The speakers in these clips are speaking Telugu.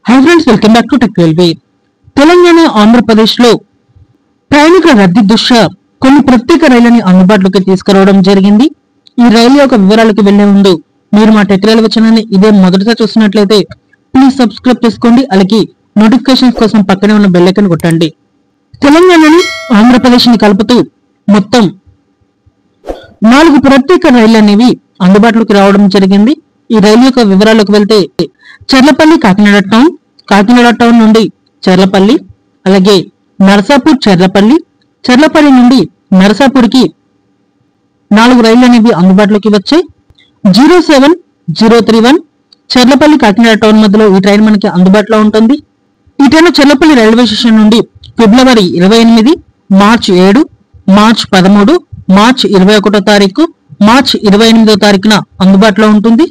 Hi friends, welcome back to tech railway. Telangana, Andhra Pradesh లో ప్రయాణికుల రద్దీ దృష్ట్యా కొన్ని ప్రత్యేక రైళ్లని అందుబాటులోకి తీసుకురావడం జరిగింది. ఈ రైలు యొక్క వివరాలకు వెళ్లే ముందు మీరు మా టెక్ రైల్వే ఛానల్ ని ఇదే మొదటిసారి చూస్తున్నట్లయితే ప్లీజ్ సబ్స్క్రైబ్ చేసుకోండి. అలాగే నోటిఫికేషన్స్ కోసం పక్కనే ఉన్న బెల్ ఐకాన్ కొట్టండి. తెలంగాణని, ఆంధ్రప్రదేశ్ ని కలుపుతూ మొత్తం 4 ప్రత్యేక రైళ్లు అనేవి అందుబాటులోకి రావడం జరిగింది. ఈ రైలు యొక్క వివరాలకు వెళ్తే చర్లపల్లి కాకినాడ టౌన్ నుండి చర్లపల్లి, అలాగే నర్సాపూర్ చర్లపల్లి నుండి నర్సాపూర్కి 4 రైళ్లు అనేవి అందుబాటులోకి వచ్చాయి. 07031 చర్లపల్లి కాకినాడ టౌన్ మధ్యలో ఈ ట్రైన్ మనకి అందుబాటులో ఉంటుంది. ఈ ట్రైన్ చర్లపల్లి రైల్వే స్టేషన్ నుండి ఫిబ్రవరి 28, మార్చి 7, మార్చి 13, మార్చి 21 తారీఖు, మార్చి 28వ తారీఖున అందుబాటులో ఉంటుంది.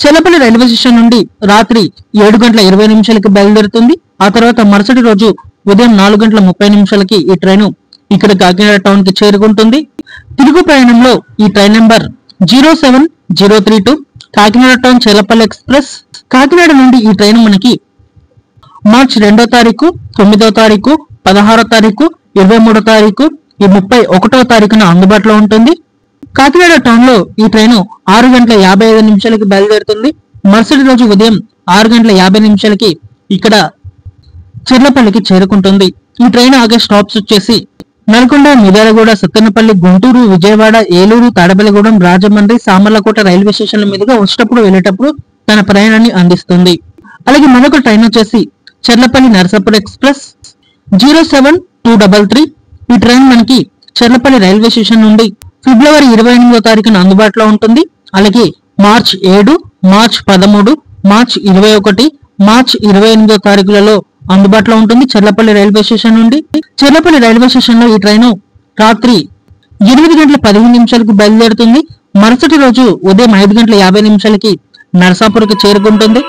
చర్లపల్లి రైల్వే స్టేషన్ నుండి రాత్రి 7:20 బయలుదేరుతుంది. ఆ తర్వాత మరుసటి రోజు ఉదయం 4:30 ఈ ట్రైన్ ఇక్కడ కాకినాడ టౌన్ కి చేరుకుంటుంది. తిరుగు ప్రయాణంలో ఈ train number 07032 Kakinada town Charlapalli express. Kakinada నుండి ఈ ట్రైన్ మనకి మార్చి 2వ తారీఖు, 9వ తారీఖు, 16వ తారీఖు, 23వ తారీఖు, 31వ తారీఖున అందుబాటులో ఉంటుంది. కాకినాడ టౌన్ లో ఈ ట్రైన్ 6:55 బయలుదేరుతుంది. మరుసటి రోజు ఉదయం 6:50 ఇక్కడ చర్లపల్లికి చేరుకుంటుంది. ఈ ట్రైన్ ఆగే స్టాప్స్ వచ్చేసి నల్గొండ, మిర్యాలగూడ, సత్తెనపల్లి, గుంటూరు, విజయవాడ, ఏలూరు, తాడపల్లిగూడెం, రాజమండ్రి, సామర్లకోట రైల్వే స్టేషన్ల మీదుగా వచ్చేటప్పుడు వెళ్ళేటప్పుడు తన ప్రయాణాన్ని అందిస్తుంది. అలాగే మరొక ట్రైన్ వచ్చేసి చర్లపల్లి నర్సాపూర్ ఎక్స్ప్రెస్ 07233. ఈ ట్రైన్ మనకి చర్లపల్లి రైల్వే స్టేషన్ నుండి ఫిబ్రవరి 28వ తారీఖున అందుబాటులో ఉంటుంది. అలాగే మార్చి 7, మార్చి 13, మార్చి 21, మార్చి 28వ తారీఖులలో అందుబాటులో ఉంటుంది చర్లపల్లి రైల్వే స్టేషన్ నుండి. చర్లపల్లి రైల్వే స్టేషన్ లో ఈ ట్రైన్ రాత్రి 8:15 బయలుదేరుతుంది. మరుసటి రోజు ఉదయం 5:50 నర్సాపూర్కి చేరుకుంటుంది.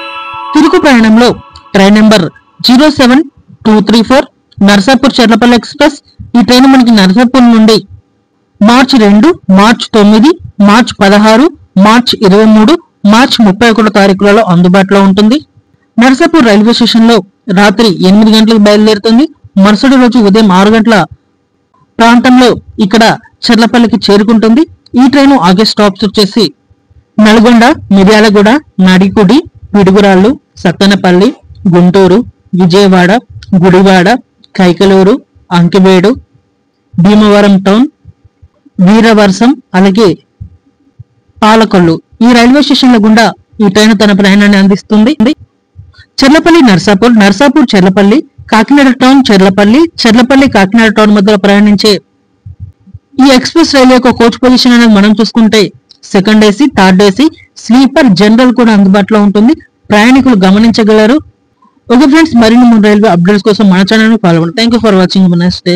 తిరుగు ప్రయాణంలో train number 07234 Narsapur Charlapalli express. ఈ ట్రైన్ మనకి నర్సాపూర్ నుండి మార్చి 2, మార్చి 9, మార్చి 16, మార్చి 23, మార్చి 31 తారీఖులలో అందుబాటులో ఉంటుంది. నర్సాపూర్ రైల్వే స్టేషన్ లో రాత్రి 8 బయలుదేరుతుంది. మరుసటి రోజు ఉదయం 6 గంటల ప్రాంతంలో ఇక్కడ చర్లపల్లికి చేరుకుంటుంది. ఈ ట్రైన్ ఆగే స్టాప్స్ వచ్చేసి నల్గొండ, మిర్యాలగూడ, నడికుడి, పిడుగురాళ్లు, సత్తెనపల్లి, గుంటూరు, విజయవాడ, గుడివాడ, కైకలూరు, అంకివేడు, భీమవరం టౌన్, వీరవర్సం, అలాగే పాలకొల్లు ఈ రైల్వే స్టేషన్ల గుండా ఈ ట్రైన్ తన ప్రయాణాన్ని అందిస్తుంది. చర్లపల్లి నర్సాపూర్ చర్లపల్లి, కాకినాడ టౌన్ చర్లపల్లి కాకినాడ టౌన్ మధ్యలో ప్రయాణించే ఈ ఎక్స్ప్రెస్ రైలు యొక్క కోచ్ పొజిషన్ అనేది మనం చూసుకుంటే second AC, third AC, sleeper, general కూడా అందుబాటులో ఉంటుంది. ప్రయాణికులు గమనించగలరు. ఓకే ఫ్రెండ్స్, మరిన్ని రైల్వే అప్డేట్స్ కోసం మన ఛానల్ ని ఫాలో అవ్వండి. Thank you for watching. Next day.